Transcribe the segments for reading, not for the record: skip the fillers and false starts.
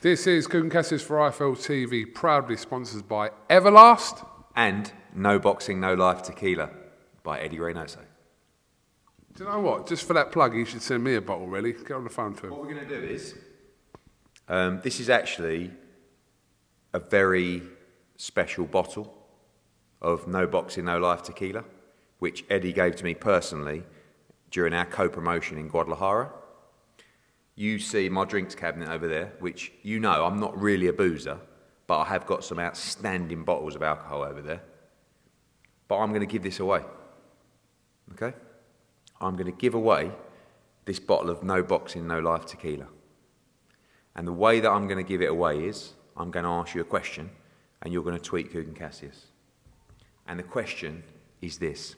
This is Kugan Cassius for IFL TV, proudly sponsored by Everlast. And No Boxing, No Life Tequila by Eddie Reynoso. Do you know what? Just for that plug, you should send me a bottle, really. Get on the phone to him. What we're going to do is, this is actually a very special bottle of No Boxing, No Life Tequila, which Eddie gave to me personally during our co-promotion in Guadalajara. You see my drinks cabinet over there, which you know I'm not really a boozer, but I have got some outstanding bottles of alcohol over there. But I'm going to give this away, okay? I'm going to give away this bottle of No Boxing, No Life Tequila. And the way that I'm going to give it away is, I'm going to ask you a question, and you're going to tweet Kugan Cassius. And the question is this.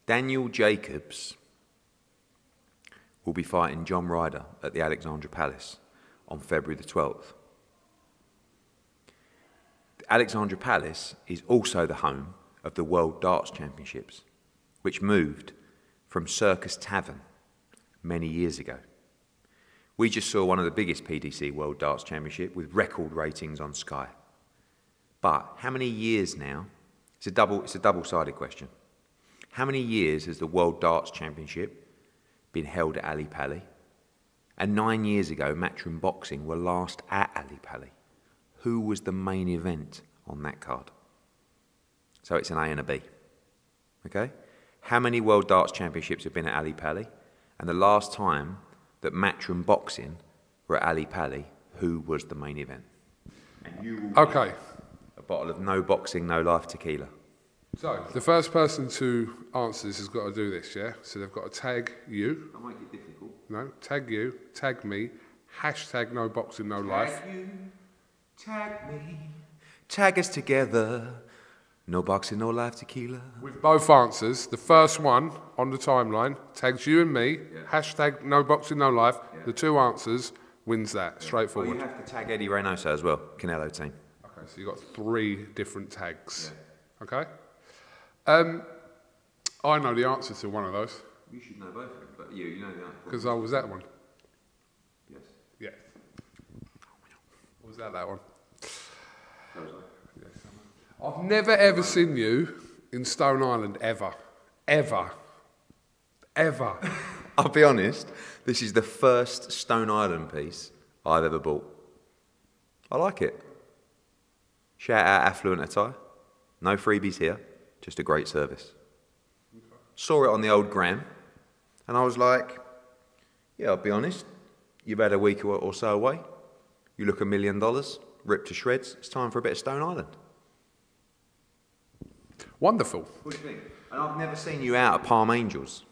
Daniel Jacobs will be fighting John Ryder at the Alexandra Palace on February the 12th. The Alexandra Palace is also the home of the World Darts Championships, which moved from Circus Tavern many years ago. We just saw one of the biggest PDC World Darts Championship with record ratings on Sky. But how many years now? It's a double-sided question. How many years has the World Darts Championship been held at Ali Pali? And 9 years ago, Matchroom Boxing were last at Ali Pali. Who was the main event on that card? So it's an A and a B. Okay? How many World Darts Championships have been at Ali Pali? And the last time that Matchroom Boxing were at Ali Pali, who was the main event? And you will get a bottle of No Boxing, No Life Tequila. So, the first person to answer this has got to do this, yeah? So they've got to tag you. I'll make it difficult. No, tag you, tag me, hashtag No Boxing, No Life. Tag you, tag me, tag us together. No Boxing, No Life Tequila. With both answers, the first one on the timeline tags you and me, hashtag No Boxing, No Life. The two answers wins that, straightforward. Well, you have to tag Eddie Reynoso as well, Canelo team. Okay, so you've got 3 different tags. Yeah. Okay? I know the answer to one of those. You should know both of them, but you know the answer. Because I was at one. Yes. Yeah. Was that one? That was Yes. I've never ever seen you in Stone Island, ever. Ever. Ever. I'll be honest, this is the first Stone Island piece I've ever bought. I like it. Shout out Affluent Attire. No freebies here, just a great service. Saw it on the old gram, and I was like, yeah, I'll be honest, you've had a week or so away, you look $1 million, ripped to shreds, it's time for a bit of Stone Island. Wonderful. What do you think? And I've never seen you out at Palm Angels.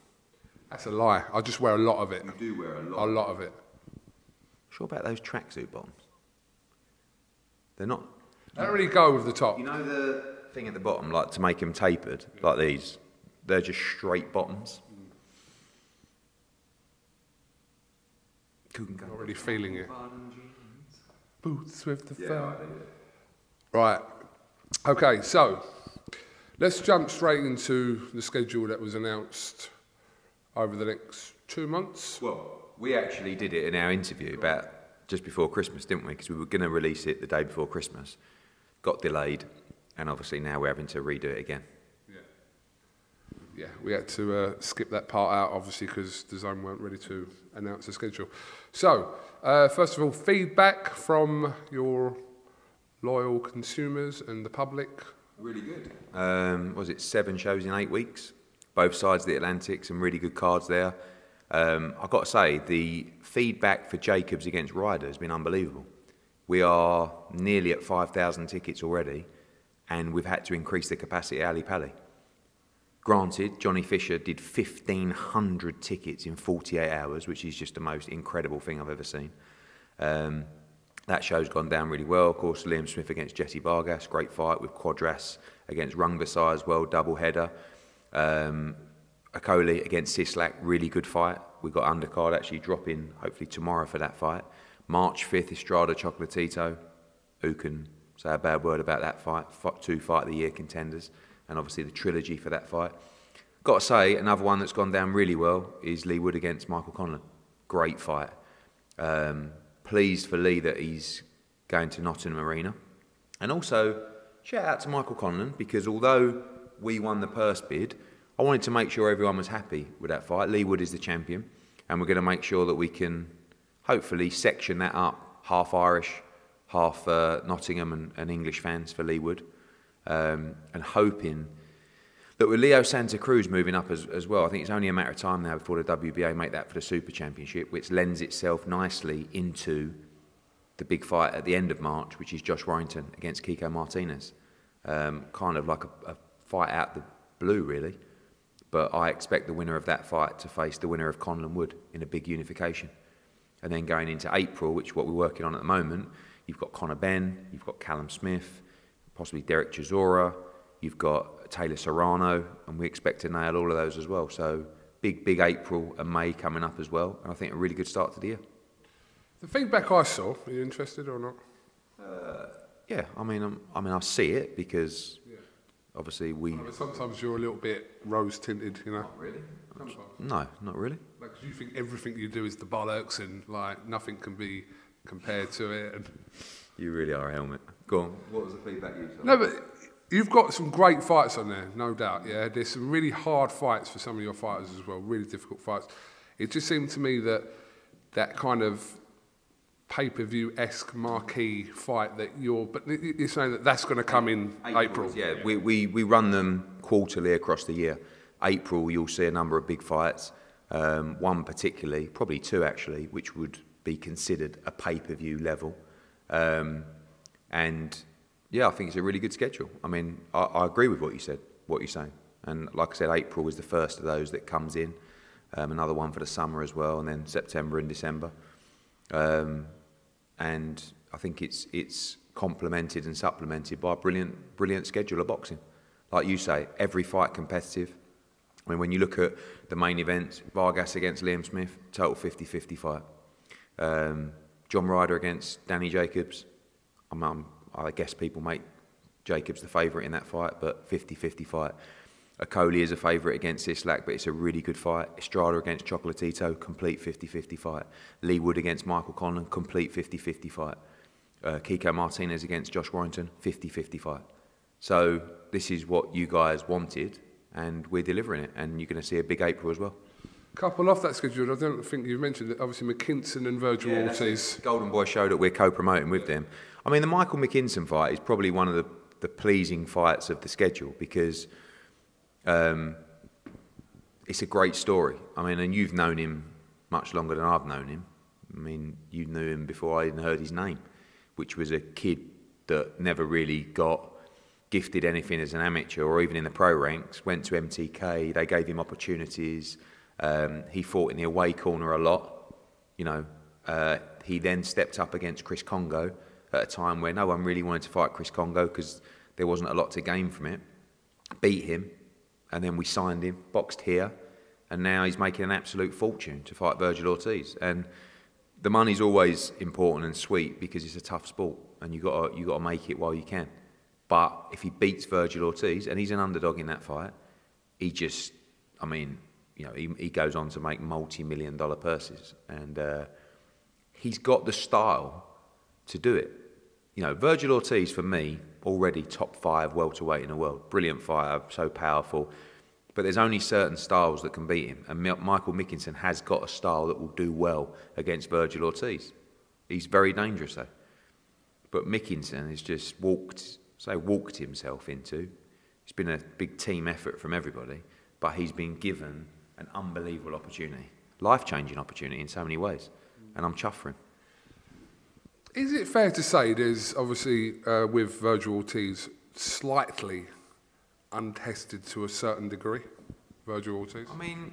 That's a lie. I just wear a lot of it. You do wear a lot. A lot of it. Sure about those tracksuit bottoms? They're not. They don't really go with the top. You know the thing at the bottom, like to make them tapered, like these? They're just straight bottoms. Not really feeling it. Boots with the fur. Yeah. Right. Okay, so let's jump straight into the schedule that was announced over the next 2 months. Well, we actually did it in our interview about just before Christmas, didn't we? Because we were going to release it the day before Christmas. Got delayed, and obviously now we're having to redo it again. Yeah, we had to skip that part out, obviously, because the Zone weren't ready to announce the schedule. So, first of all, feedback from your loyal consumers and the public. Really good. Was it 7 shows in 8 weeks? Both sides of the Atlantic, some really good cards there. I've got to say, the feedback for Jacobs against Ryder has been unbelievable. We are nearly at 5,000 tickets already, and we've had to increase the capacity at Ali Pali. Granted, Johnny Fisher did 1,500 tickets in 48 hours, which is just the most incredible thing I've ever seen. That show's gone down really well. Of course, Liam Smith against Jesse Vargas, great fight with Quadras against Rungvisai as well, double header. Okoli against Sislak, really good fight. We've got undercard actually dropping hopefully tomorrow for that fight. March 5th, Estrada Chocolatito. Who can say a bad word about that fight? 2 fight of the year contenders, and obviously the trilogy for that fight. Got to say, another one that's gone down really well is Lee Wood against Michael Conlan. Great fight. Pleased for Lee that he's going to Nottingham Arena. And also, shout out to Michael Conlan, because although we won the purse bid, I wanted to make sure everyone was happy with that fight. Lee Wood is the champion, and we're going to make sure that we can hopefully section that up, half Irish, half Nottingham and English fans for Lee Wood, and hoping that with Leo Santa Cruz moving up as well, I think it's only a matter of time now before the WBA make that for the Super Championship, which lends itself nicely into the big fight at the end of March, which is Josh Warrington against Kiko Martinez. Kind of like a fight out the blue, really. But I expect the winner of that fight to face the winner of Conlan Wood in a big unification. And then going into April, which is what we're working on at the moment, you've got Conor Benn, you've got Callum Smith, possibly Derek Chisora, you've got Taylor Serrano, and we expect to nail all of those as well. So big April and May coming up as well, and I think a really good start to the year. The feedback I saw, are you interested or not? Yeah, I mean, I see it because obviously sometimes you're a little bit rose tinted, you know. Not really. No, not really. Like, you think everything you do is the bollocks, and like nothing can be compared to it. And you really are a helmet. Go on. What was the feedback you saw? No, but you've got some great fights on there, no doubt. Yeah, there's some really hard fights for some of your fighters as well. Really difficult fights. It just seemed to me that kind of pay-per-view-esque marquee fight that you're saying that's going to come in April. Yeah, we run them quarterly across the year. April, you'll see a number of big fights. One particularly, probably 2 actually, which would be considered a pay-per-view level. And yeah, I think it's a really good schedule. I mean, I agree with what you're saying. And like I said, April was the first of those that comes in. Another one for the summer as well, and then September and December. And I think it's complemented and supplemented by a brilliant schedule of boxing. Like you say, every fight competitive. I mean, when you look at the main events, Vargas against Liam Smith, total 50-50 fight. John Ryder against Danny Jacobs. I guess people make Jacobs the favourite in that fight, but 50-50 fight. Okoli is a favourite against Sislak, but it's a really good fight. Estrada against Chocolatito, complete 50-50 fight. Lee Wood against Michael Conlan, complete 50-50 fight. Kiko Martinez against Josh Warrington, 50-50 fight. So this is what you guys wanted, and we're delivering it, and you're going to see a big April as well. Couple off that schedule, I don't think you mentioned it. Obviously, McKinson and Virgil Ortiz. Golden Boy show that we're co-promoting with them. I mean, the Michael McKinson fight is probably one of the pleasing fights of the schedule because it's a great story. I mean, and you've known him much longer than I've known him. I mean, you knew him before I even heard his name, which was a kid that never really got gifted anything as an amateur or even in the pro ranks. Went to MTK, they gave him opportunities. He fought in the away corner a lot. You know, he then stepped up against Chris Congo at a time where no one really wanted to fight Chris Congo because there wasn't a lot to gain from it. Beat him, and then we signed him, boxed here, and now he's making an absolute fortune to fight Virgil Ortiz. And the money's always important and sweet because it's a tough sport, and you got to make it while you can. But if he beats Virgil Ortiz, and he's an underdog in that fight, he just, I mean, you know, he goes on to make multi-million-dollar purses, and he's got the style to do it. You know, Virgil Ortiz, for me, already top 5 welterweight in the world. Brilliant fighter, so powerful. But there's only certain styles that can beat him. And Michael Mickinson has got a style that will do well against Virgil Ortiz. He's very dangerous, though. But Mickinson has just walked himself into. It's been a big team effort from everybody. But he's been given an unbelievable opportunity. Life-changing opportunity in so many ways. And I'm chuffed for him. Is it fair to say there's obviously, with Virgil Ortiz, slightly untested to a certain degree, Virgil Ortiz? I mean,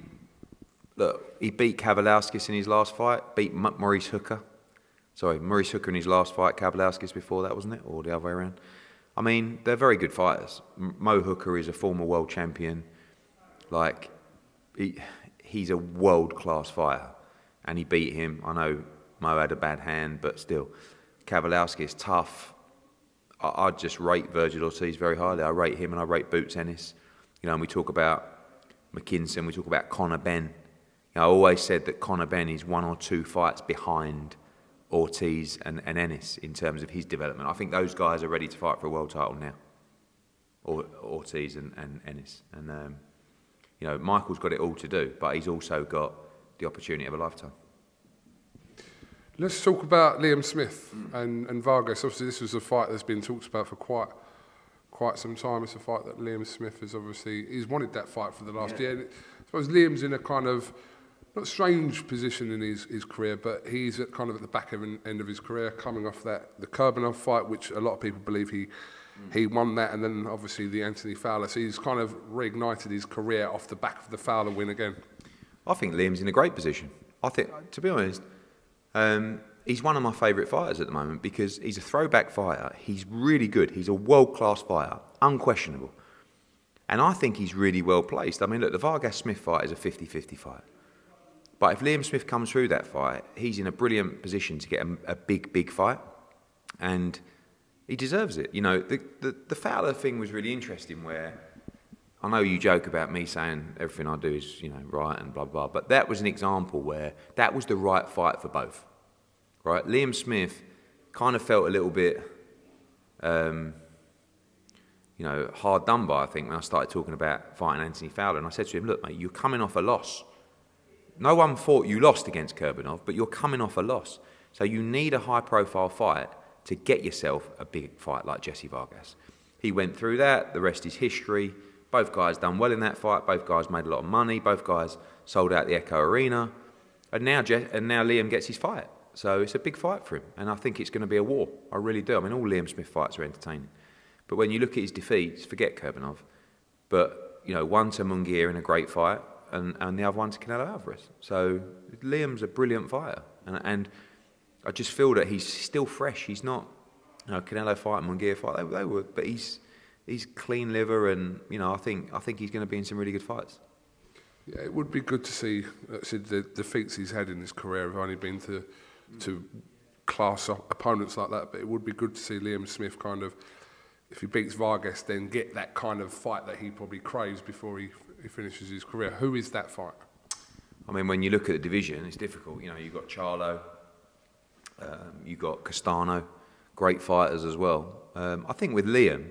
look, he beat Kavaliauskas in his last fight, beat Maurice Hooker. Sorry, Maurice Hooker in his last fight, Kavaliauskas before that, wasn't it? Or the other way around. I mean, they're very good fighters. Mo Hooker is a former world champion. Like, he's a world-class fighter, and he beat him. I know Mo had a bad hand, but still, Kowalski is tough. I just rate Virgil Ortiz very highly. I rate him, and I rate Boots Ennis. You know, and we talk about McKinson, we talk about Conor Benn. You know, I always said that Conor Benn is 1 or 2 fights behind Ortiz and Ennis in terms of his development. I think those guys are ready to fight for a world title now. Ortiz and Ennis. And, you know, Michael's got it all to do, but he's also got the opportunity of a lifetime. Let's talk about Liam Smith and Vargas. Obviously, this was a fight that's been talked about for quite some time. It's a fight that Liam Smith has obviously, he's wanted that fight for the last year. I suppose Liam's in a kind of, not strange position in his career, but he's at kind of at the back end of his career, coming off the Kurbanov fight, which a lot of people believe he won that, and then obviously the Anthony Fowler. So he's kind of reignited his career off the back of the Fowler win again. I think Liam's in a great position. I think, to be honest, he's one of my favourite fighters at the moment because he's a throwback fighter. He's really good. He's a world-class fighter, unquestionable. And I think he's really well placed. I mean, look, the Vargas-Smith fight is a 50-50 fight. But if Liam Smith comes through that fight, he's in a brilliant position to get a big fight. And he deserves it. You know, the Fowler thing was really interesting where, I know you joke about me saying everything I do is, you know, right and blah, blah, but that was an example where that was the right fight for both, right? Liam Smith kind of felt a little bit, you know, hard done by, I think, when I started talking about fighting Anthony Fowler. And I said to him, look, mate, you're coming off a loss. No one thought you lost against Kurbanov, but you're coming off a loss. So you need a high-profile fight to get yourself a big fight like Jesse Vargas. He went through that, the rest is history. Both guys done well in that fight. Both guys made a lot of money. Both guys sold out the Echo Arena. And now Liam gets his fight. So it's a big fight for him. And I think it's going to be a war. I really do. I mean, all Liam Smith fights are entertaining. But when you look at his defeats, forget Kurbanov. But, you know, one to Munguia in a great fight and the other one to Canelo Alvarez. So Liam's a brilliant fighter. And I just feel that he's still fresh. He's not, you know, Canelo fight and Munguia fight. They were, but he's clean liver, and you know, I think he's going to be in some really good fights. Yeah, it would be good to see the defeats he's had in his career have only been to class opponents like that. But it would be good to see Liam Smith kind of, if he beats Vargas, then get that kind of fight that he probably craves before he finishes his career. Who is that fight? I mean, when you look at the division, it's difficult. You know, you've got Charlo, you've got Castano, great fighters as well. I think with Liam,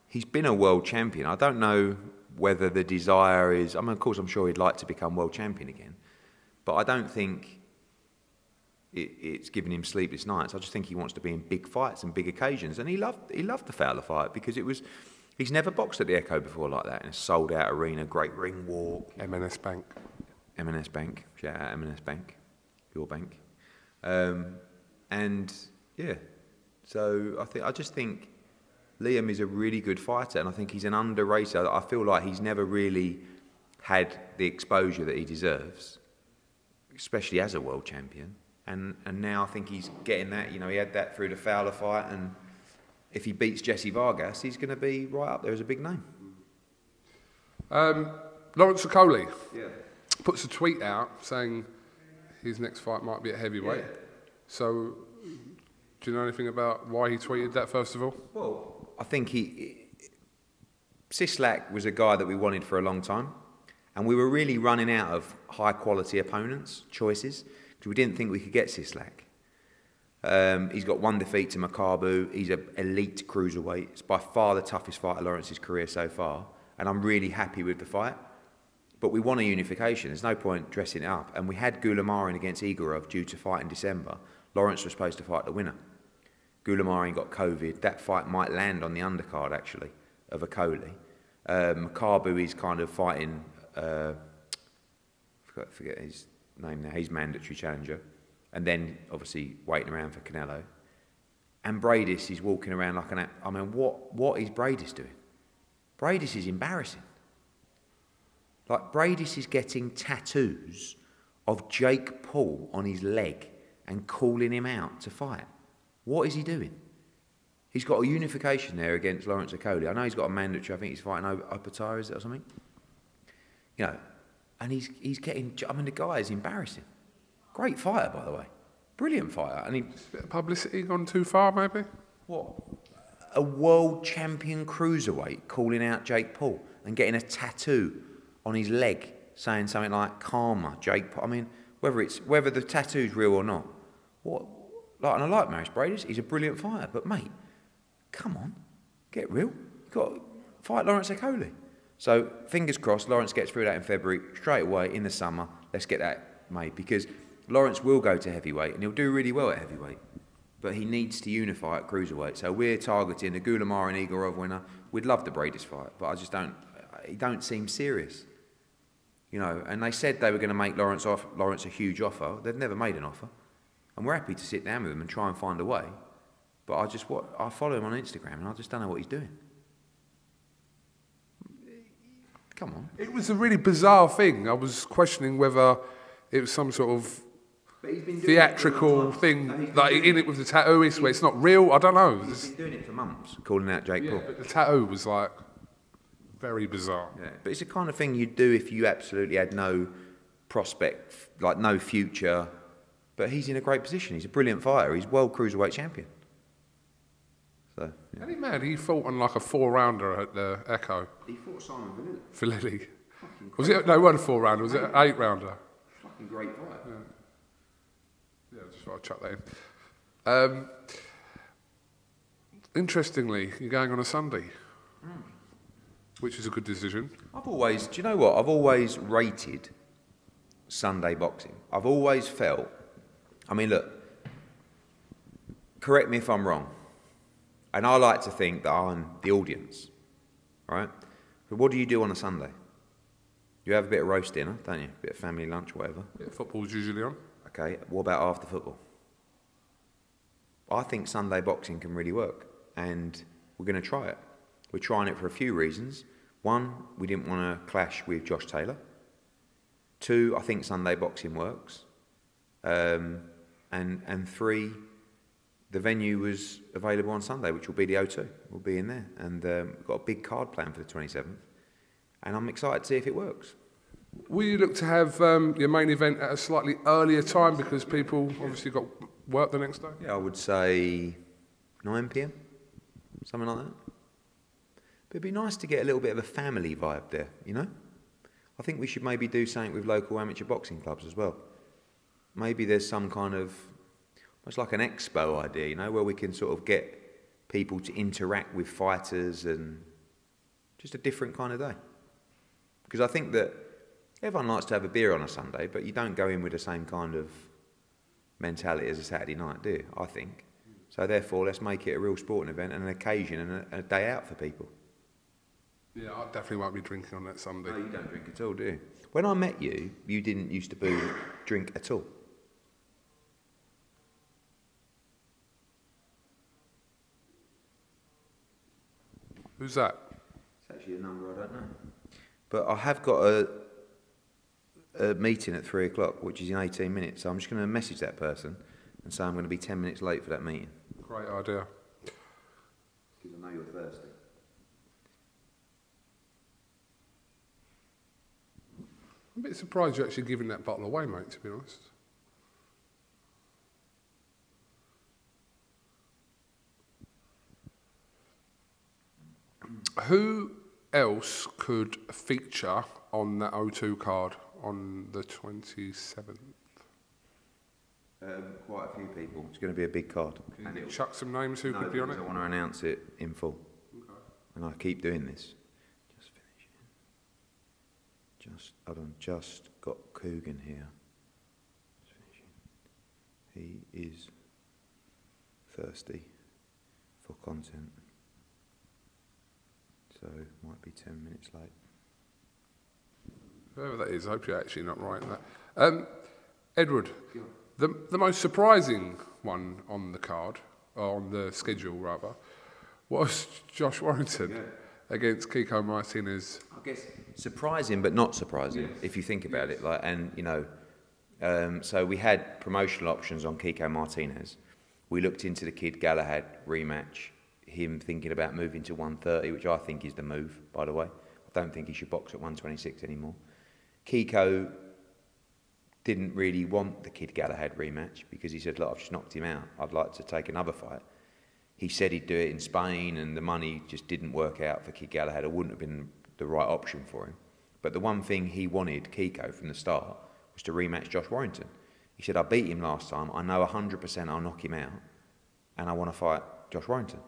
he's been a world champion. I don't know whether the desire is, I mean, of course, I'm sure he'd like to become world champion again, but I don't think it's given him sleepless nights. I just think he wants to be in big fights and big occasions. And he loved the Fowler fight because he's never boxed at the Echo before like that, in a sold-out arena, great ring walk. M&S Bank. M&S Bank. Shout out M&S Bank. Your bank. And, yeah, so I just think Liam is a really good fighter, and I think he's an underrated. I feel like he's never really had the exposure that he deserves, especially as a world champion. And now I think he's getting that. You know, he had that through the Fowler fight, and if he beats Jesse Vargas, he's going to be right up there as a big name. Lawrence Okoli puts a tweet out saying his next fight might be at heavyweight. Yeah. So, do you know anything about why he tweeted that, first of all? Well, I think Sislak was a guy that we wanted for a long time, and we were really running out of high-quality opponents, choices, because we didn't think we could get Sislak. He's got one defeat to Makabu. He's an elite cruiserweight. It's by far the toughest fight of Lawrence's career so far, and I'm really happy with the fight. But we want a unification. There's no point dressing it up. And we had Gulamarin against Igorov due to fight in December. Lawrence was supposed to fight the winner. Gulamarin got COVID. That fight might land on the undercard, actually, of Okoli. Makabu is kind of fighting, I forget his name now, he's mandatory challenger. And then, obviously, waiting around for Canelo. And Bradis is walking around like an... I mean, what is Bradis doing? Bradis is embarrassing. Like, Bradis is getting tattoos of Jake Paul on his leg and calling him out to fight. What is he doing? He's got a unification there against Lawrence Okoli. I know he's got a mandatory, I think he's fighting Opatara, is it, or something? You know, And he's getting, I mean, the guy is embarrassing. Great fighter, by the way. Brilliant fighter. And a bit of publicity gone too far, maybe? what? A world champion cruiserweight calling out Jake Paul and getting a tattoo on his leg saying something like karma, Jake Paul. I mean, whether the tattoo's real or not. What? Like, and I like Maurice Bradis. He's a brilliant fighter. But, mate, come on. Get real. You've got to fight Lawrence Okoli. So, fingers crossed, Lawrence gets through that in February, straight away, in the summer. Let's get that made. Because Lawrence will go to heavyweight, and he'll do really well at heavyweight. But he needs to unify at cruiserweight. So we're targeting the Gulamar and Igorov winner. We'd love the Bradis fight, but I just don't, he don't seem serious. You know, and they said they were going to make Lawrence a huge offer. They've never made an offer. And we're happy to sit down with him and try and find a way. But I follow him on Instagram, and I just don't know what he's doing. Come on. It was a really bizarre thing. I was questioning whether it was some sort of theatrical thing, like in it with the tattooist, where it's not real. I don't know. He's been doing it for months, calling out Jake Paul. But the tattoo was like very bizarre. Yeah, but it's the kind of thing you'd do if you absolutely had no prospect, like no future. But he's in a great position. He's a brilliant fighter. He's world cruiserweight champion. So, yeah. Ain't he mad? He fought on like a 4-rounder at the Echo. He fought Simon Vallily. Was it? No, it wasn't a 4-rounder. Was it an 8-rounder? Fucking great fight. Yeah, just thought I'd chuck that in. Interestingly, you're going on a Sunday, which is a good decision. Do you know what? I've always rated Sunday boxing. I've always felt, I mean, look, correct me if I'm wrong, and I like to think that I'm the audience, right? But what do you do on a Sunday? You have a bit of roast dinner, don't you? A bit of family lunch, whatever. Yeah, football's usually on. Okay, what about after football? I think Sunday boxing can really work, and we're going to try it. We're trying it for a few reasons. One, we didn't want to clash with Josh Taylor. Two, I think Sunday boxing works. And three, the venue was available on Sunday, which will be the O2. We'll be in there, and we've got a big card planned for the 27th, and I'm excited to see if it works. Will you look to have your main event at a slightly earlier time because people obviously got work the next day? Yeah, I would say 9 p.m, something like that. But it'd be nice to get a little bit of a family vibe there, you know? I think we should maybe do something with local amateur boxing clubs as well. Maybe there's some kind of, almost like an expo idea, you know, where we can sort of get people to interact with fighters and just a different kind of day. Because I think that everyone likes to have a beer on a Sunday, but you don't go in with the same kind of mentality as a Saturday night, do you? I think. So therefore, let's make it a real sporting event and an occasion and a day out for people. Yeah, I definitely won't be drinking on that Sunday. No, you don't drink at all, do you? When I met you, you didn't used to drink at all. Who's that? It's actually a number I don't know. But I have got a meeting at 3 o'clock, which is in 18 minutes. So I'm just going to message that person and say I'm going to be 10 minutes late for that meeting. Great idea. Because I know you're thirsty. I'm a bit surprised you're actually giving that bottle away, mate, to be honest. Who else could feature on that O2 card on the 27th? Quite a few people. It's going to be a big card. Can you chuck some names who could be on it? I want to announce it in full. Okay. And I keep doing this. Just finishing. Hold on, just got Coogan here. Just finishing. He is thirsty for content. So might be 10 minutes late. Whoever that is, I hope you're actually not writing that. Edward, the most surprising one on the card, or on the schedule rather, was Josh Warrington against Kiko Martinez. I guess surprising, but not surprising, if you think about it. Like, and you know, so we had promotional options on Kiko Martinez. We looked into the Kid Galahad rematch. Him thinking about moving to 130, which I think is the move, by the way. I don't think he should box at 126 anymore. Kiko didn't really want the Kid Galahad rematch because he said, look, I've just knocked him out. I'd like to take another fight. He said he'd do it in Spain, and the money just didn't work out for Kid Galahad. It wouldn't have been the right option for him. But the one thing he wanted, Kiko, from the start, was to rematch Josh Warrington. He said, I beat him last time. I know 100% I'll knock him out, and I want to fight Josh Warrington.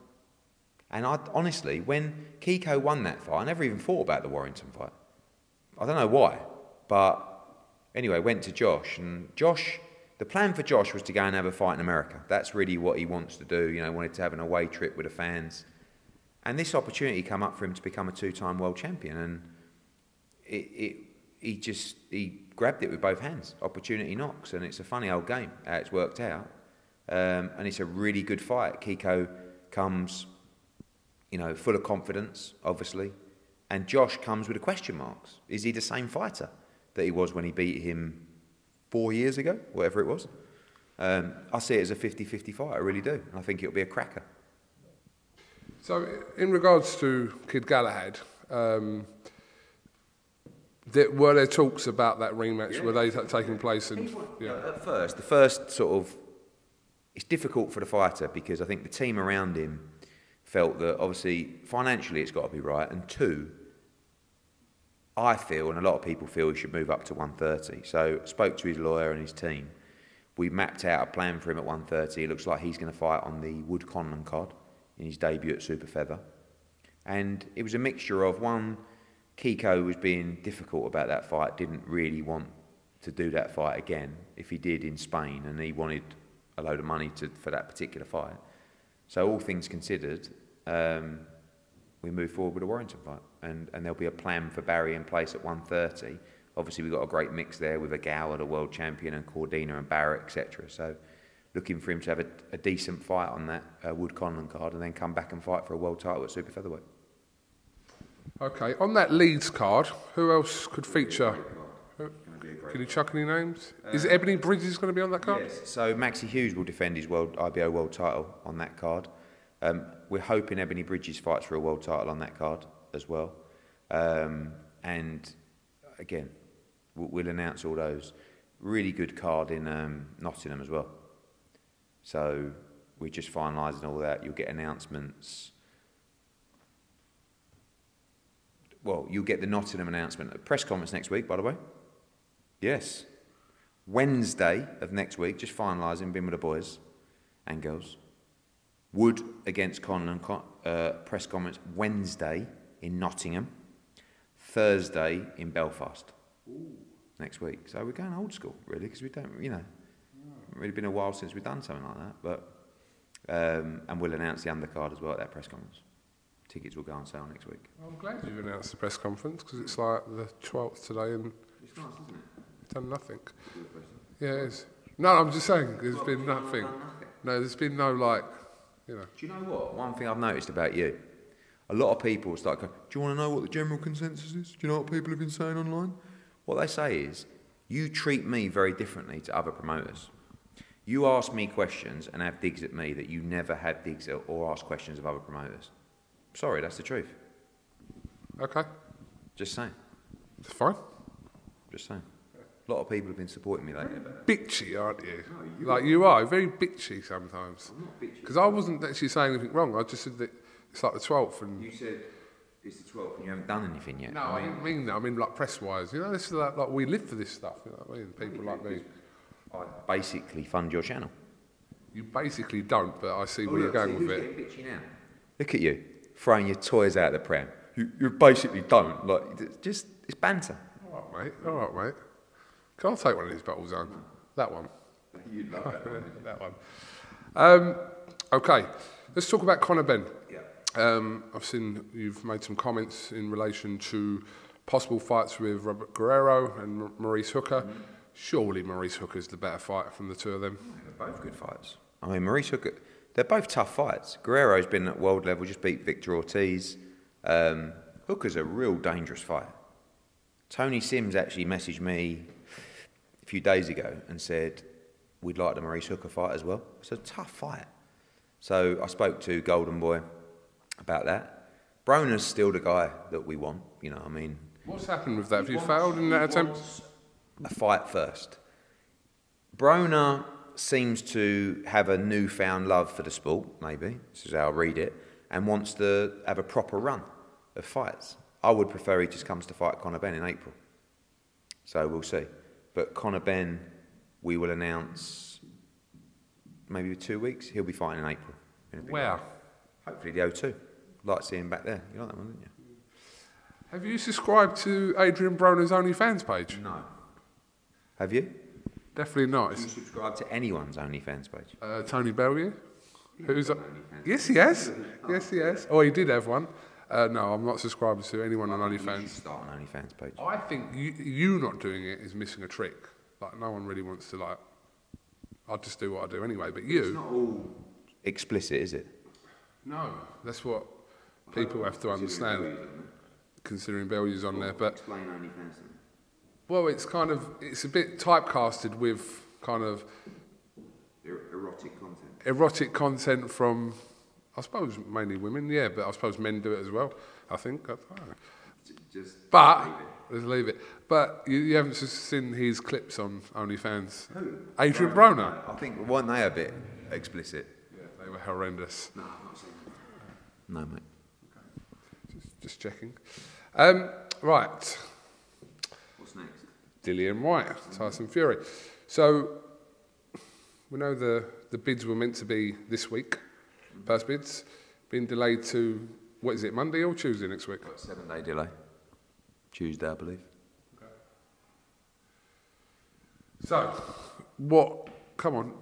And honestly, when Kiko won that fight, I never even thought about the Warrington fight. I don't know why, but anyway, went to Josh, and Josh, the plan for Josh was to go and have a fight in America. That's really what he wants to do, you know, wanted to have an away trip with the fans. And this opportunity came up for him to become a two-time world champion, and he grabbed it with both hands. Opportunity knocks, and it's a funny old game how it's worked out. And it's a really good fight. Kiko comes, you know, full of confidence, obviously, and Josh comes with the question marks. Is he the same fighter that he was when he beat him 4 years ago, whatever it was? I see it as a 50-50 fight, I really do. I think it'll be a cracker. So, in regards to Kid Galahad, were there talks about that rematch? Yeah. Were they taking place? And at first, the first sort of, it's difficult for the fighter because I think the team around him felt that obviously financially it's got to be right, and two, I feel, and a lot of people feel, he should move up to 130. So I spoke to his lawyer and his team. We mapped out a plan for him at 130. It looks like he's going to fight on the Wood-Conlan card in his debut at Super Feather. And it was a mixture of, one, Kiko was being difficult about that fight, didn't really want to do that fight again if he did in Spain, and he wanted a load of money for that particular fight. So all things considered, we move forward with a Warrington fight, and there'll be a plan for Barry in place at 130. Obviously, we've got a great mix there with a Gower, the world champion, and Cordina and Barrett, etc. So looking for him to have a decent fight on that Wood-Conlan card, and then come back and fight for a world title at Super Featherweight. Okay, on that Leeds card, who else could feature? Can you chuck any names? Is Ebony Bridges going to be on that card? Yes. So Maxi Hughes will defend his IBO world title on that card. We're hoping Ebony Bridges fights for a world title on that card as well. And again, we'll announce all those. Really good card in Nottingham as well. So we're just finalising all that. You'll get announcements. Well, you'll get the Nottingham announcement at press conference next week, by the way. Yes. Wednesday of next week, just finalising, been with the boys and girls. Wood against Conlan, press conference Wednesday in Nottingham. Thursday in Belfast. Ooh. Next week. So we're going old school, really, because we don't, you know, it's really been a while since we've done something like that. But and we'll announce the undercard as well at that press conference. Tickets will go on sale next week. Well, I'm glad you've announced the press conference, because it's like the 12th today and it's nice, isn't it? It's done nothing. Yeah, it is. No, I'm just saying, there's been nothing. No, there's been no, like, you know. Do you know what? One thing I've noticed about you, a lot of people start going, do you want to know what the general consensus is? Do you know what people have been saying online? What they say is, you treat me very differently to other promoters. You ask me questions and have digs at me that you never had digs at or ask questions of other promoters. Sorry, that's the truth. Okay. Just saying. It's fine. Just saying. A lot of people have been supporting me lately. Bitchy, aren't you? No, like, you are very bitchy sometimes. I'm not bitchy. Because I wasn't actually saying anything wrong. I just said that it's like the 12th. And you said it's the 12th and you haven't done anything yet. No, I didn't mean that. I mean, like, press-wise. You know, this is like we live for this stuff. You know what I mean? People like me. I basically fund your channel. You basically don't, but I see where you're going with it. Bitchy now? Look at you, throwing your toys out of the pram. You basically don't. Like, it's banter. All right, mate. All right, mate. Can I take one of these bottles home? That one. You'd love that one. That one. Okay, let's talk about Conor Benn. Yeah. I've seen you've made some comments in relation to possible fights with Robert Guerrero and Maurice Hooker. Mm-hmm. Surely Maurice Hooker's the better fighter from the two of them. They're both good fights. I mean, Maurice Hooker, they're both tough fights. Guerrero's been at world level, just beat Victor Ortiz. Hooker's a real dangerous fighter. Tony Sims actually messaged me a few days ago and said, we'd like the Maurice Hooker fight as well. It's a tough fight. So I spoke to Golden Boy about that. Broner's still the guy that we want, you know, I mean, What's happened with that? Have you failed in that attempt? A fight first. Broner seems to have a newfound love for the sport, maybe, this is how I read it, and wants to have a proper run of fights. I would prefer he just comes to fight Conor Benn in April. So we'll see. But Conor Benn, we will announce maybe 2 weeks. He'll be fighting in April. Wow. Hopefully the O2. Like seeing him back there. You like that one, didn't you? Have you subscribed to Adrian Broner's OnlyFans page? No. Have you? Definitely not. Have you subscribed to anyone's OnlyFans page? Tony Bellew? Who's yes, he has. Yes, he has. Oh, he did have one. No, I'm not subscribed to anyone on OnlyFans. You should start an OnlyFans page. I think you not doing it is missing a trick. Like, no one really wants to, like, I'll just do what I do anyway, but you... It's not all explicit, is it? No, that's what people have to understand, considering Bellew's on there, but... Explain OnlyFans to me. Well, it's kind of, it's a bit typecasted with kind of... Erotic content. Erotic content from, I suppose, mainly women, yeah, but I suppose men do it as well, I think. I don't know. Let's leave it. But you haven't seen his clips on OnlyFans? Who? Adrian Broner. I think, weren't they a bit explicit? Yeah, they were horrendous. No, I've not seen them. No, mate. Okay. Just checking. Right. What's next? Fury-Whyte, Tyson Fury. So, we know the bids were meant to be this week, first bids, been delayed to, what is it, Monday or Tuesday next week? 7-day delay. Tuesday, I believe. Okay. So, come on,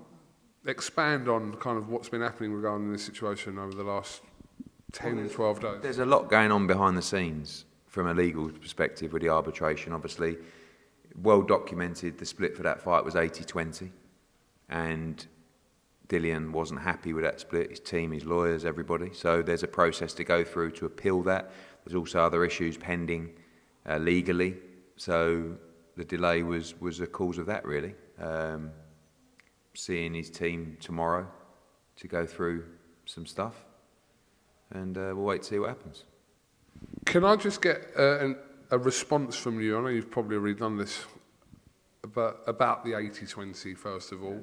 expand on kind of what's been happening regarding this situation over the last 10, 12 days. There's a lot going on behind the scenes from a legal perspective with the arbitration, obviously. Well documented, the split for that fight was 80-20, and Dillian wasn't happy with that split, his team, his lawyers, everybody. So there's a process to go through to appeal that. There's also other issues pending legally. So the delay was a cause of that, really. Seeing his team tomorrow to go through some stuff, and we'll wait to see what happens. Can I just get a response from you? I know you've probably already done this, but about the 80-20, first of all.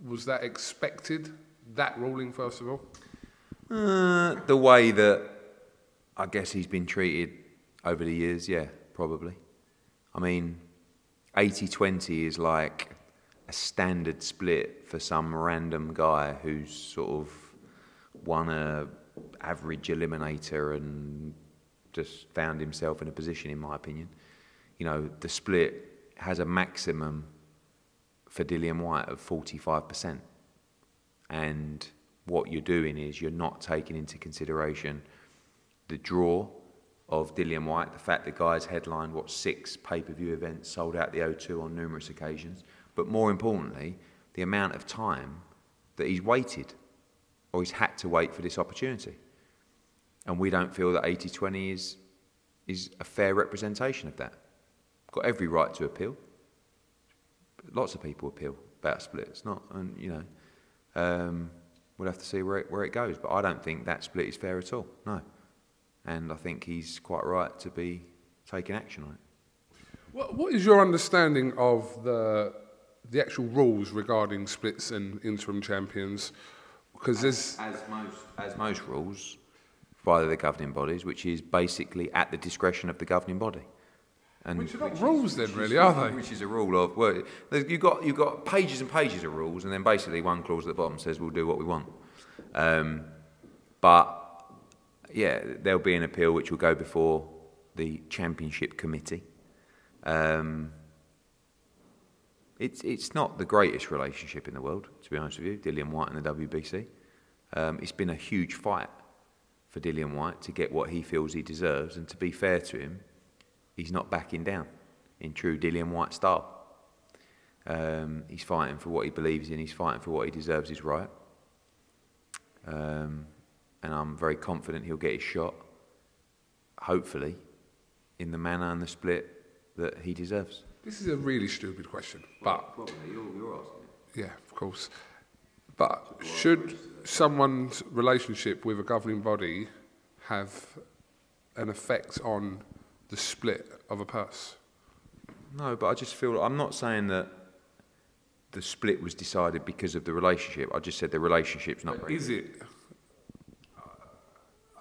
Was that expected, that ruling, first of all? The way that I guess he's been treated over the years, yeah, probably. I mean, 80-20 is like a standard split for some random guy who's sort of won a average eliminator and just found himself in a position, in my opinion. You know, the split has a maximum for Fury-Whyte of 45%. And what you're doing is you're not taking into consideration the draw of Fury-Whyte, the fact the guy's headlined, 6 pay-per-view events, sold out the O2 on numerous occasions, but more importantly, the amount of time that he's waited, or he's had to wait for this opportunity. And we don't feel that 80-20 is a fair representation of that. Got every right to appeal. Lots of people appeal about splits, not, and you know, we'll have to see where it goes. But I don't think that split is fair at all. No, and I think he's quite right to be taking action on it. What is your understanding of the actual rules regarding splits and interim champions? Because there's as most rules by the governing bodies, which is basically at the discretion of the governing body. And which are not rules then, really, are they? Which is a rule of, well, you've got pages and pages of rules, and then basically one clause at the bottom says we'll do what we want. But yeah, there'll be an appeal which will go before the championship committee. It's not the greatest relationship in the world, to be honest with you, Fury-Whyte and the WBC. It's been a huge fight for Fury-Whyte to get what he feels he deserves, and to be fair to him, he's not backing down in true Fury-Whyte style. He's fighting for what he believes in, he's fighting for what he deserves is right. And I'm very confident he'll get his shot, hopefully, in the manner and the split that he deserves. This is a really stupid question, but... Probably, you're asking it. Yeah, of course. But should someone's relationship with a governing body have an effect on the split of a purse? No, but I just feel, I'm not saying that the split was decided because of the relationship. I just said the relationship's not very good. Is it?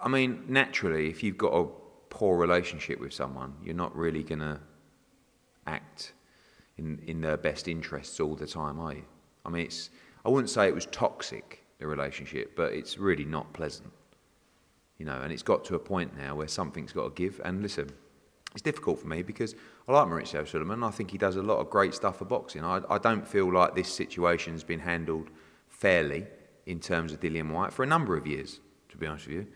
I mean, naturally, if you've got a poor relationship with someone, you're not really going to act in their best interests all the time, are you? I mean, I wouldn't say it was toxic, the relationship, but it's really not pleasant. You know, and it's got to a point now where something's got to give. And listen, it's difficult for me because I like Mauricio Sulaiman. I think he does a lot of great stuff for boxing. I don't feel like this situation's been handled fairly in terms of Dillian Whyte for a number of years, to be honest with you.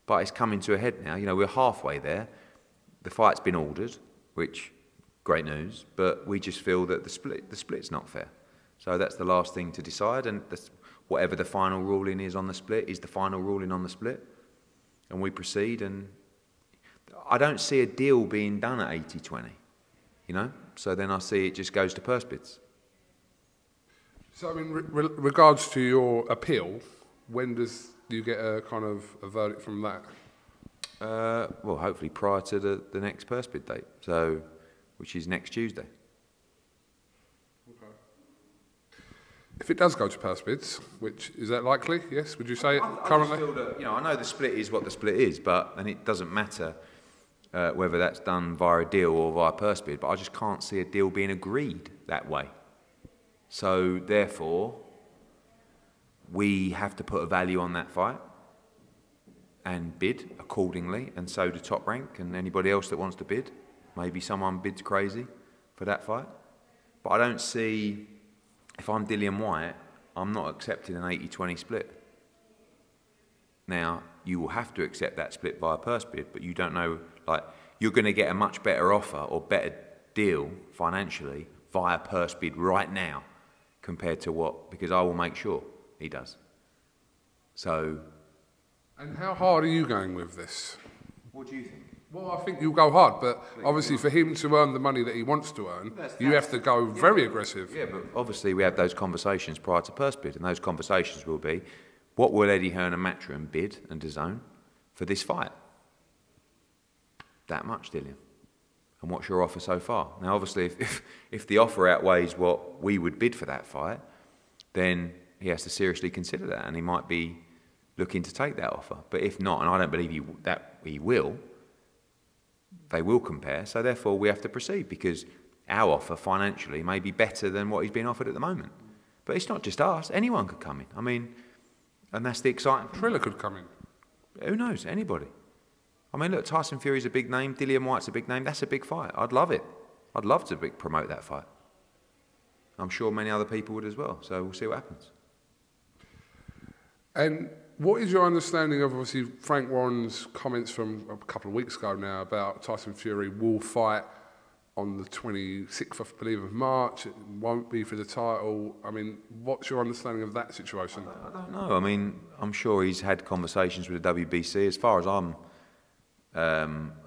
But it's coming to a head now. You know, we're halfway there. The fight's been ordered, which, great news, but we just feel that the split's not fair. So that's the last thing to decide, and whatever the final ruling is on the split is the final ruling on the split. And we proceed, and I don't see a deal being done at 80-20, you know? So then I see it just goes to purse bids. So, I mean, regards to your appeal, when do you get a kind of a verdict from that? Well, hopefully prior to the next purse bid date, so which is next Tuesday. Okay. If it does go to purse bids, which is that likely? Yes, would you say currently? I just feel that, you know, I know the split is what the split is, and it doesn't matter whether that's done via a deal or via purse bid. But I just can't see a deal being agreed that way. So therefore, we have to put a value on that fight and bid accordingly, and so do Top Rank and anybody else that wants to bid. Maybe someone bids crazy for that fight. But I don't see, if I'm Dillian Whyte, I'm not accepting an 80-20 split. Now, you will have to accept that split via purse bid, but you don't know, like, you're going to get a much better offer or better deal financially via purse bid right now compared to what, because I will make sure he does. So. And how hard are you going with this? What do you think? Well, I think you'll go hard, but obviously for him to earn the money that he wants to earn, you have to go very aggressive. Yeah, but obviously we have those conversations prior to purse bid, and those conversations will be, what will Eddie Hearn and Matchroom bid and DAZN for this fight? That much, Dillian. And what's your offer so far? Now, obviously, if the offer outweighs what we would bid for that fight, then he has to seriously consider that, and he might be looking to take that offer. But if not, and I don't believe that he will, they will compare, so therefore we have to proceed because our offer financially may be better than what he's being offered at the moment. But it's not just us, anyone could come in. I mean, and that's the exciting thing. Triller could come in. Who knows, anybody. I mean, look, Tyson Fury's a big name, Dillian Whyte's a big name, that's a big fight. I'd love it. I'd love to promote that fight. I'm sure many other people would as well, so we'll see what happens. And what is your understanding of, obviously, Frank Warren's comments from a couple of weeks ago now about Tyson Fury will fight on the 26th, I believe, of March. It won't be for the title. I mean, what's your understanding of that situation? I don't know. I mean, I'm sure he's had conversations with the WBC. As far as I'm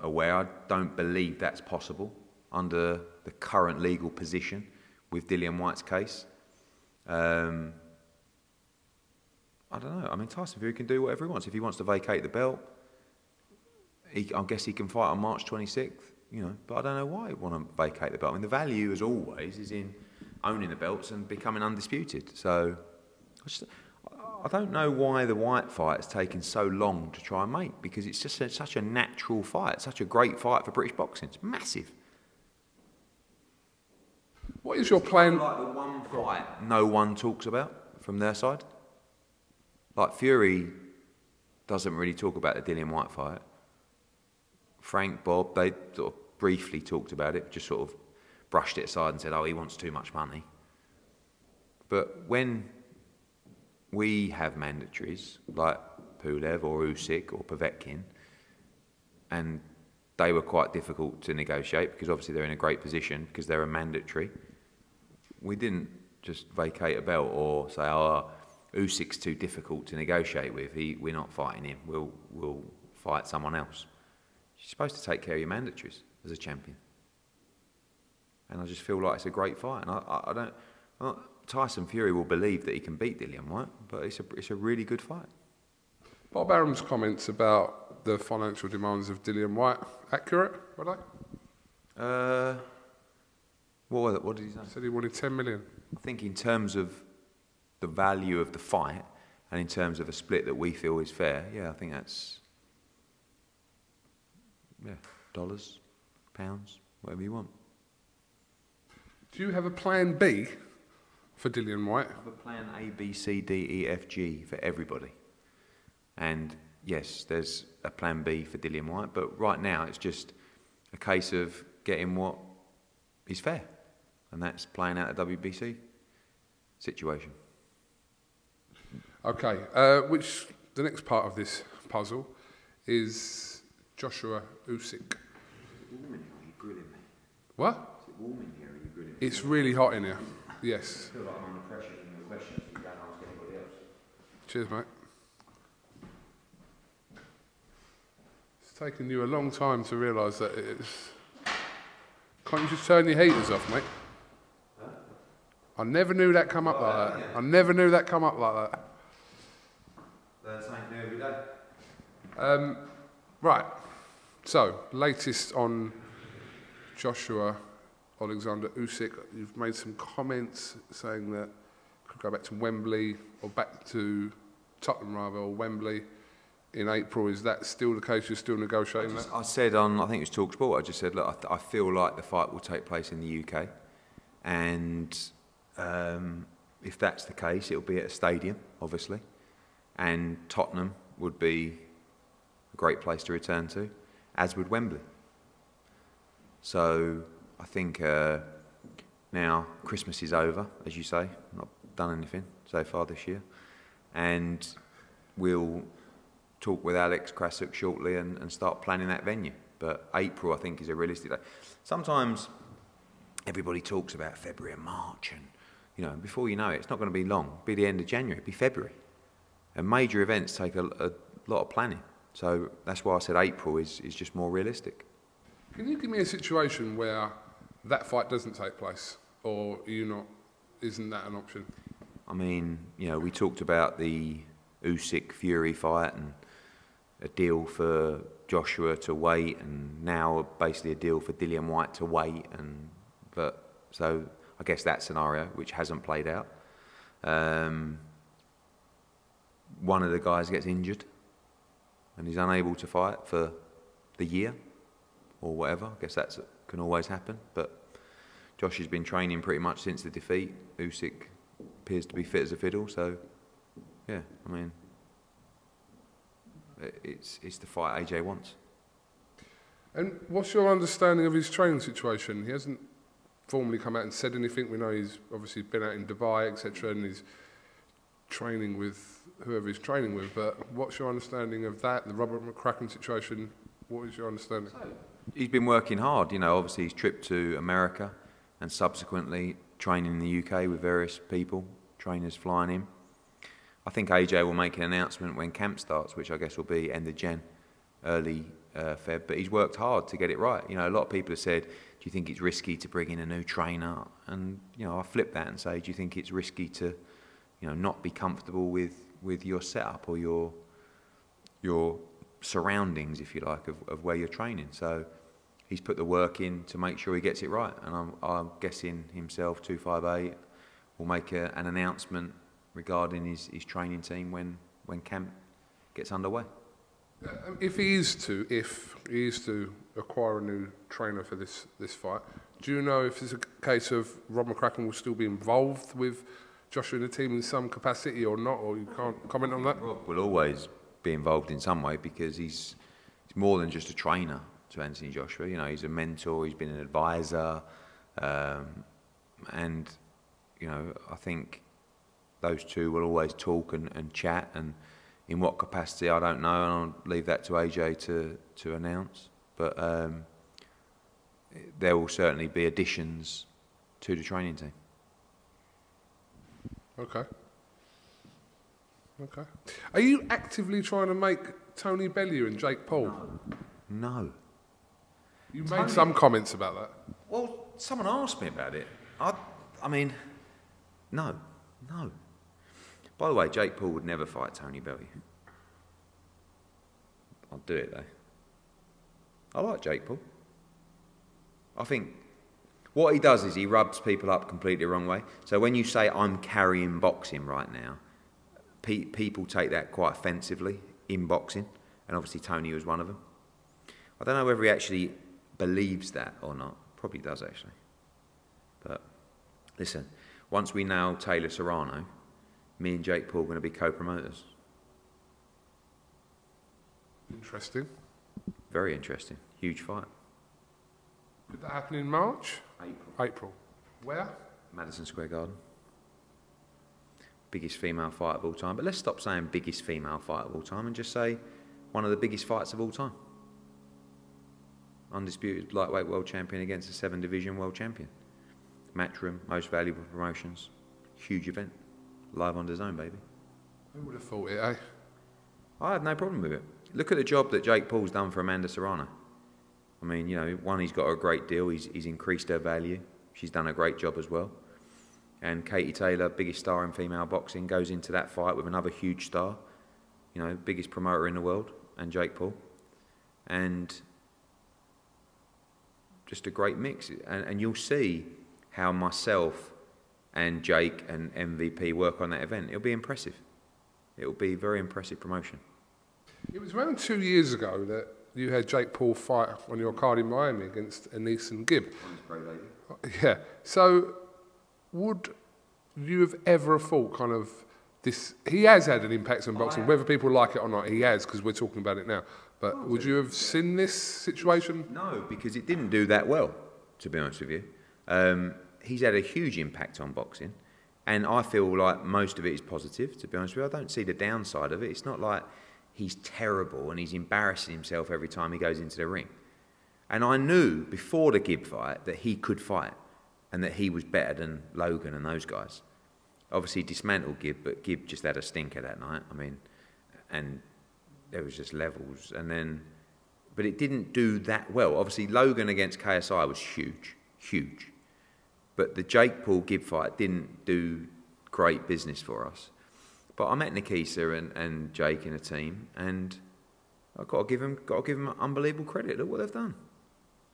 aware, I don't believe that's possible under the current legal position with Dillian Whyte's case. I don't know. I mean, Tyson Fury can do whatever he wants. If he wants to vacate the belt, I guess he can fight on March 26th, you know. But I don't know why he'd want to vacate the belt. I mean, the value, as always, is in owning the belts and becoming undisputed. So I don't know why the Whyte fight has taken so long to try and make, because it's just such a natural fight, such a great fight for British boxing. It's massive. What is your plan? Like the one fight no one talks about from their side. Like Fury doesn't really talk about the Dillian Whyte fight. Frank, Bob, they sort of briefly talked about it, just sort of brushed it aside and said, oh, he wants too much money. But when we have mandatories, like Pulev or Usyk or Povetkin, and they were quite difficult to negotiate because obviously they're in a great position because they're a mandatory, we didn't just vacate a belt or say, oh, Usyk's too difficult to negotiate with. We're not fighting him. We'll fight someone else. You're supposed to take care of your mandatories as a champion. And I just feel like it's a great fight. And Tyson Fury will believe that he can beat Dillian Whyte, but it's a really good fight. Bob Arum's comments about the financial demands of Dillian Whyte accurate, were they? What did he say? Said he wanted 10 million. I think in terms of the value of the fight and in terms of a split that we feel is fair, yeah, I think that's, yeah, dollars, pounds, whatever you want. Do you have a plan B for Dillian Whyte? I have a plan A, B, C, D, E, F, G for everybody. And yes, there's a plan B for Dillian Whyte, but right now it's just a case of getting what is fair. And that's playing out the WBC situation. Okay, which the next part of this puzzle is Joshua Usyk. Is it warm in here? Are you grilling me? What? Is it warm in here? Are you grilling me? It's really hot in here. Yes. I feel like I'm under pressure from your questions. You don't ask anybody else. Cheers, mate. It's taken you a long time to realise that it's... Can't you just turn your heaters off, mate? Huh? I never knew that come up like that. Yeah. I never knew that come up like that. That's something new every day. Right. So, latest on Joshua Alexander Usyk. You've made some comments saying that could go back to Wembley or back to Tottenham rather, or Wembley in April. Is that still the case? You're still negotiating that? I said on, I think it was TalkSport, I just said, look, I feel like the fight will take place in the UK, and if that's the case, it'll be at a stadium, obviously, and Tottenham would be a great place to return to, as would Wembley. So I think now Christmas is over, as you say, not done anything so far this year, and we'll talk with Alex Krasuk shortly and start planning that venue. But April, I think, is a realistic day. Sometimes everybody talks about February and March, and you know, before you know it, it's not going to be long. It'll be the end of January. It'll be February. And major events take a lot of planning. So that's why I said April is just more realistic. Can you give me a situation where that fight doesn't take place, or isn't that an option? I mean, you know, we talked about the Usyk Fury fight and a deal for Joshua to wait, and now basically a deal for Dillian Whyte to wait, so I guess that scenario, which hasn't played out. One of the guys gets injured and he's unable to fight for the year or whatever. I guess that can always happen, but Josh has been training pretty much since the defeat. Usyk appears to be fit as a fiddle, so yeah, I mean, it's the fight AJ wants. And what's your understanding of his training situation? He hasn't formally come out and said anything. We know he's obviously been out in Dubai, etc., and he's training with whoever he's training with, but what's your understanding of that, the Robert McCracken situation? What is your understanding? So, he's been working hard, you know, obviously his trip to America and subsequently training in the UK with various people, trainers flying in. I think AJ will make an announcement when camp starts, which I guess will be end of Jan, early Feb, but he's worked hard to get it right. You know, a lot of people have said, do you think it's risky to bring in a new trainer? And, you know, I flip that and say, do you think it's risky to, you know, not be comfortable with your setup or your surroundings, if you like, of where you're training? So he's put the work in to make sure he gets it right, and I'm guessing himself, 258, will make an announcement regarding his training team when camp gets underway. If he is to acquire a new trainer for this fight, do you know if it's a case of Rob McCracken will still be involved with Joshua and the team in some capacity or not, or you can't comment on that? Rob will always be involved in some way because he's more than just a trainer to Anthony Joshua. You know, he's a mentor, he's been an advisor, and you know, I think those two will always talk and chat, and in what capacity I don't know, and I'll leave that to AJ to announce. But there will certainly be additions to the training team. Okay. Are you actively trying to make Tony Bellew and Jake Paul? No. You made some comments about that. Well, someone asked me about it. I mean, no. By the way, Jake Paul would never fight Tony Bellew. I'd do it though. I like Jake Paul. I think what he does is he rubs people up completely the wrong way. So when you say I'm carrying boxing right now, people take that quite offensively in boxing, and obviously Tony was one of them. I don't know whether he actually believes that or not. Probably does actually. But listen, once we nail Taylor Serrano, me and Jake Paul are going to be co-promoters. Interesting. Very interesting. Huge fight. Could that happen in March? April. Where? Madison Square Garden. Biggest female fight of all time. But let's stop saying biggest female fight of all time and just say one of the biggest fights of all time. Undisputed lightweight world champion against a 7-division world champion. Matchroom, most valuable promotions. Huge event. Live on DAZN, baby. Who would have thought it, eh? I have no problem with it. Look at the job that Jake Paul's done for Amanda Serrano. I mean, you know, one, he's got a great deal. He's increased her value. She's done a great job as well. And Katie Taylor, biggest star in female boxing, goes into that fight with another huge star. You know, biggest promoter in the world, and Jake Paul. And just a great mix. And you'll see how myself and Jake and MVP work on that event. It'll be impressive. It'll be very impressive promotion. It was around 2 years ago that you had Jake Paul fight on your card in Miami against Anise and Gibb. Yeah. So, would you have ever thought kind of this? He has had an impact on boxing, whether people like it or not. He has, because we're talking about it now. But would you have seen this situation? No, because it didn't do that well, to be honest with you. He's had a huge impact on boxing, and I feel like most of it is positive, to be honest with you. I don't see the downside of it. It's not like he's terrible and he's embarrassing himself every time he goes into the ring. And I knew before the Gibb fight that he could fight and that he was better than Logan and those guys. Obviously dismantled Gibb, but Gibb just had a stinker that night. I mean, and there was just levels. And then, but it didn't do that well. Obviously Logan against KSI was huge, huge. But the Jake Paul Gibb fight didn't do great business for us. But I met Nikisa and Jake in a team, and I've got to give him unbelievable credit. Look what they've done.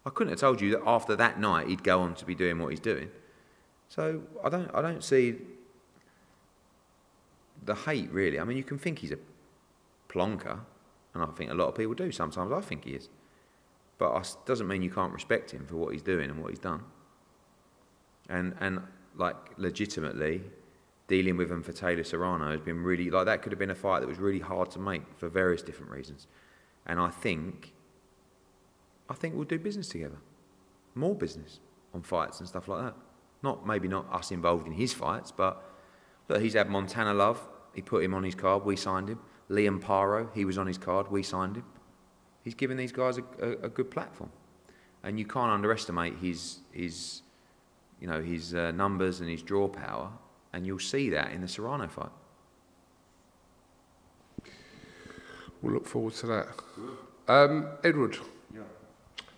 I couldn't have told you that after that night he'd go on to be doing what he's doing. So I don't see the hate really. I mean, you can think he's a plonker, and I think a lot of people do. Sometimes I think he is, but it doesn't mean you can't respect him for what he's doing and what he's done. And like legitimately, dealing with him for Taylor Serrano has been really, like, that could have been a fight that was really hard to make for various different reasons. And I think we'll do business together. More business on fights and stuff like that. Maybe not us involved in his fights, but look, he's had Montana Love. He put him on his card. We signed him. Liam Paro, he was on his card. We signed him. He's given these guys a good platform. And you can't underestimate his numbers and his draw power. And you'll see that in the Serrano fight. We'll look forward to that. Edward, Yeah.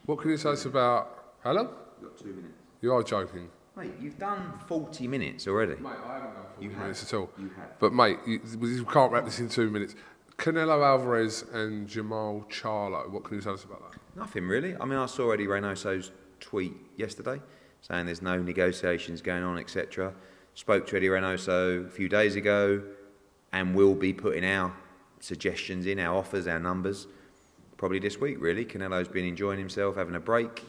what can you say us about... How long? You've got 2 minutes. You are joking. Mate, you've done 40 minutes already. Mate, I haven't done 40 minutes at all. You have. But mate, you can't wrap this in 2 minutes. Canelo Alvarez and Jamal Charlo, what can you tell us about that? Nothing really. I mean, I saw Eddie Reynoso's tweet yesterday saying there's no negotiations going on, etc. Spoke to Eddie Reynoso a few days ago, and we'll be putting our suggestions in, our offers, our numbers, probably this week really. Canelo's been enjoying himself, having a break,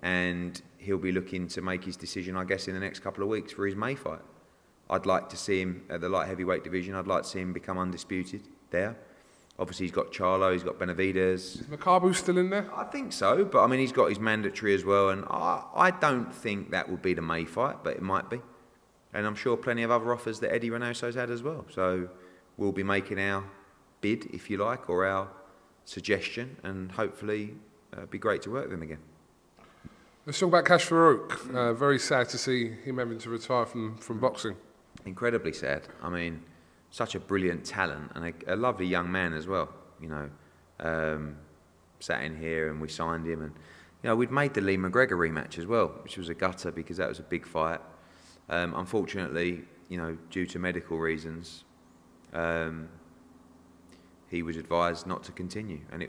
and he'll be looking to make his decision, I guess, in the next couple of weeks for his May fight. I'd like to see him at the light heavyweight division. I'd like to see him become undisputed there. Obviously, he's got Charlo, he's got Benavidez. Is Makabu still in there? I think so, but I mean, he's got his mandatory as well, and I don't think that would be the May fight, but it might be. And I'm sure plenty of other offers that Eddie Reynoso's had as well. So we'll be making our bid, if you like, or our suggestion, and hopefully it'd be great to work with him again. Let's talk about Cash Farouk. Very sad to see him having to retire from boxing. Incredibly sad. I mean, such a brilliant talent and a lovely young man as well. You know, sat in here and we signed him, and you know, we'd made the Lee McGregor rematch as well, which was a gutter because that was a big fight. Unfortunately, you know, due to medical reasons, he was advised not to continue, and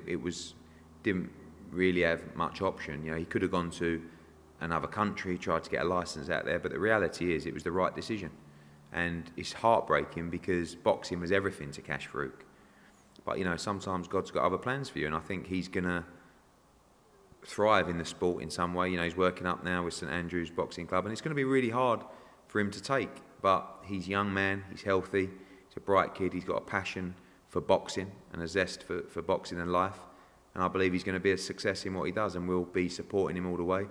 didn't really have much option. You know, he could have gone to another country, tried to get a license out there, but the reality is it was the right decision. And it's heartbreaking because boxing was everything to Cash Farouk. But, you know, sometimes God's got other plans for you, and I think he's going to thrive in the sport in some way. You know, he's working up now with St Andrew's Boxing Club, and it's going to be really hard for him to take. But he's a young man, he's healthy, he's a bright kid, he's got a passion for boxing and a zest for boxing and life. And I believe he's going to be a success in what he does, and we'll be supporting him all the way.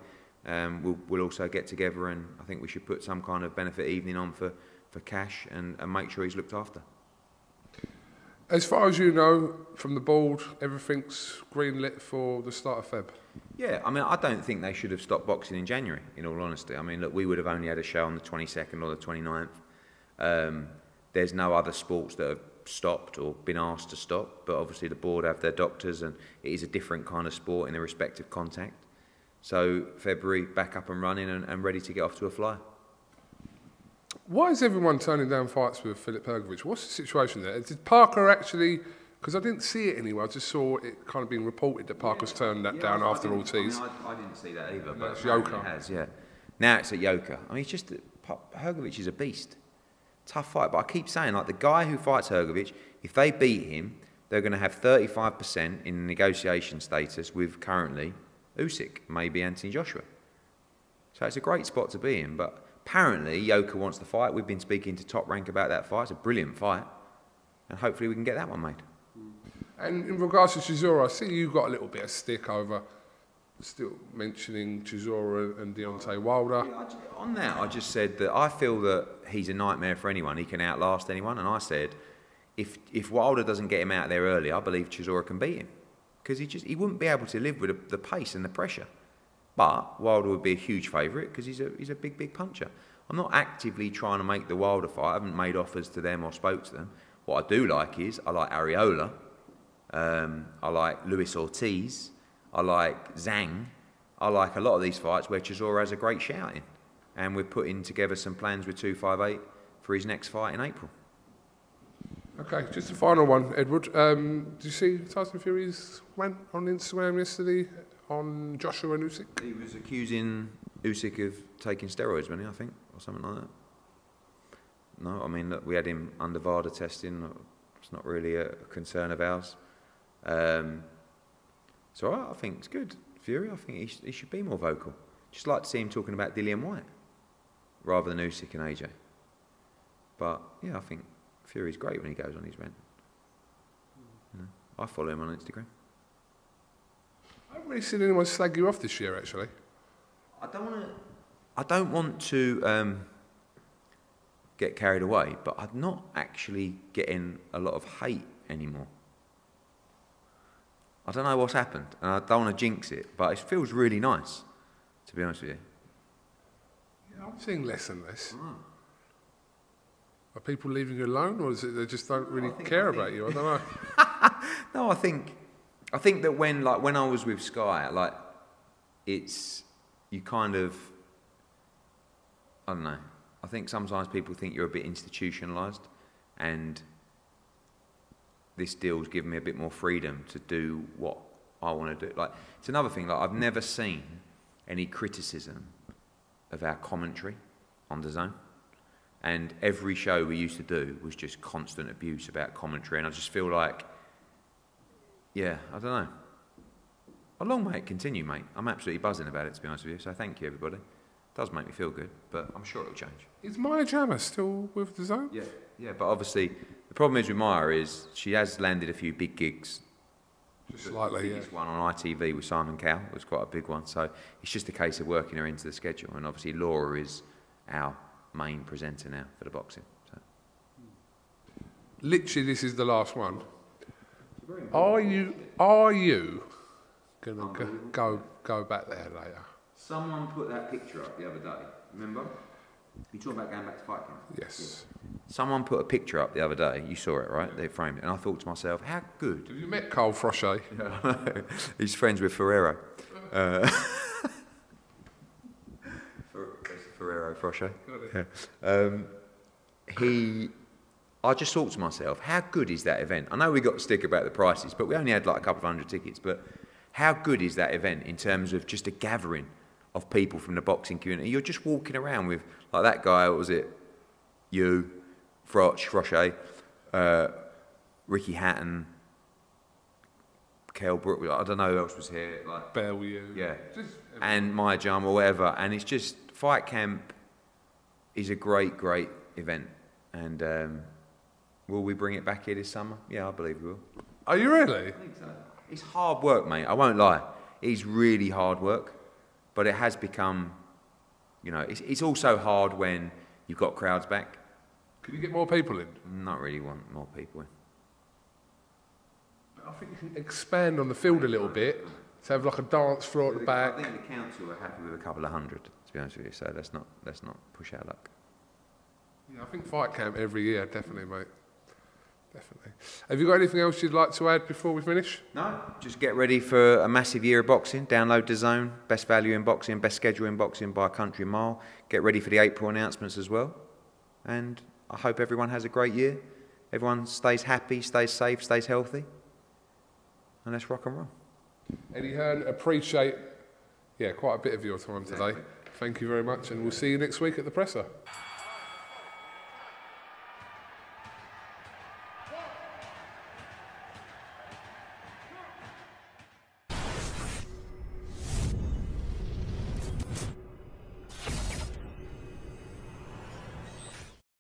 We'll also get together, and I think we should put some kind of benefit evening on for Cash and make sure he's looked after. As far as you know, from the board, everything's green-lit for the start of Feb? Yeah, I mean, I don't think they should have stopped boxing in January, in all honesty. I mean, look, we would have only had a show on the 22nd or the 29th. There's no other sports that have stopped or been asked to stop, but obviously the board have their doctors, and it is a different kind of sport in the respective contact. So February, back up and running and ready to get off to a fly. Why is everyone turning down fights with Filip Hrgović? What's the situation there? Did Parker actually, because I didn't see it anywhere, I just saw it kind of being reported that Parker's turned that down after Ortiz. I didn't see that either, but it's Yoka. It has, yeah. Now it's at Yoka. I mean, it's just Hrgović is a beast. Tough fight, but I keep saying, like, the guy who fights Hrgović, if they beat him, they're going to have 35% in negotiation status with currently Usyk, maybe Anthony Joshua. So it's a great spot to be in, but apparently Yoka wants the fight. We've been speaking to Top Rank about that fight. It's a brilliant fight, and hopefully we can get that one made. And in regards to Chisora, I see you got a little bit of stick over still mentioning Chisora and Deontay Wilder. Yeah, on that, I just said that I feel that he's a nightmare for anyone. He can outlast anyone, and I said if Wilder doesn't get him out there early, I believe Chisora can beat him, because he wouldn't be able to live with the pace and the pressure. But Wilder would be a huge favourite because he's a big puncher. I'm not actively trying to make the Wilder fight. I haven't made offers to them or spoke to them. What I do like is I like Areola, I like Luis Ortiz, I like Zhang. I like a lot of these fights where Chisora has a great shout in, and we're putting together some plans with 258 for his next fight in April. Okay, just a final one, Edward. Did you see Tyson Fury's went on Instagram yesterday on Joshua and Usyk? He was accusing Usyk of taking steroids, wasn't he, I think, or something like that. No, I mean, look, we had him under VARGAS testing. It's not really a concern of ours. So I think it's good. Fury, I think he should be more vocal. Just like to see him talking about Dillian Whyte rather than Usyk and AJ. But yeah, I think Fury's great when he goes on his rant. You know, I follow him on Instagram. I haven't really seen anyone slag you off this year, actually. I don't want to get carried away, but I'm not actually getting a lot of hate anymore. I don't know what's happened, and I don't want to jinx it, but it feels really nice, to be honest with you. Yeah, I'm seeing less and less. Oh. Are people leaving you alone, or is it they just don't really care about you? I don't know. No, I think that when I was with Sky, like, it's, you kind of, I don't know. I think sometimes people think you're a bit institutionalised, and this deal's given me a bit more freedom to do what I want to do. Like, it's another thing, like, I've never seen any criticism of our commentary on DAZN. And every show we used to do was just constant abuse about commentary, and I just feel like, yeah, I don't know. How long may it continue, mate? I'm absolutely buzzing about it, to be honest with you, so thank you, everybody. It does make me feel good, but I'm sure it'll change. Is Maya Jama still with DAZN? Yeah, but obviously, the problem is with Maya is she has landed a few big gigs. Just slightly, the biggest one on ITV with Simon Cowell was quite a big one, so it's just a case of working her into the schedule, and obviously Laura is our main presenter now for the boxing. So. Literally, this is the last one. Are you gonna go back there later? Someone put that picture up the other day. Remember? You talking about going back to fight camp? Yes. Someone put a picture up the other day. You saw it, right? They framed it, and I thought to myself, how good. Have you met Carl Frochet? Yeah, he's friends with Ferrero. Ferrero Frochet. Got it. Yeah. I just thought to myself, how good is that event? I know we got to stick about the prices, but we only had like a couple of hundred tickets. But how good is that event in terms of just a gathering of people from the boxing community? You're just walking around with, like that guy, what was it? You, Frochet, Ricky Hatton, Kel Brook, I don't know who else was here. Like, Bell, you. Yeah. And Maya Jam or whatever. And it's just, Fight Camp is a great, great event. And will we bring it back here this summer? Yeah, I believe we will. Are you really? I think so. It's hard work, mate. I won't lie. It's really hard work. But it has become, you know, it's also hard when you've got crowds back. Can you get more people in? Not really want more people in. I think you can expand on the field a little bit to have like a dance floor at the back. I think the council are happy with a couple of hundred, to be honest with you. So let's not push our luck. Yeah, I think Fight Camp every year, definitely, mate. Definitely. Have you got anything else you'd like to add before we finish? No, just get ready for a massive year of boxing. Download the Zone, best value in boxing, best schedule in boxing by a country mile. Get ready for the April announcements as well. And I hope everyone has a great year. Everyone stays happy, stays safe, stays healthy. And let's rock and roll. Eddie Hearn, appreciate quite a bit of your time today. Thank you very much, and we'll see you next week at the presser.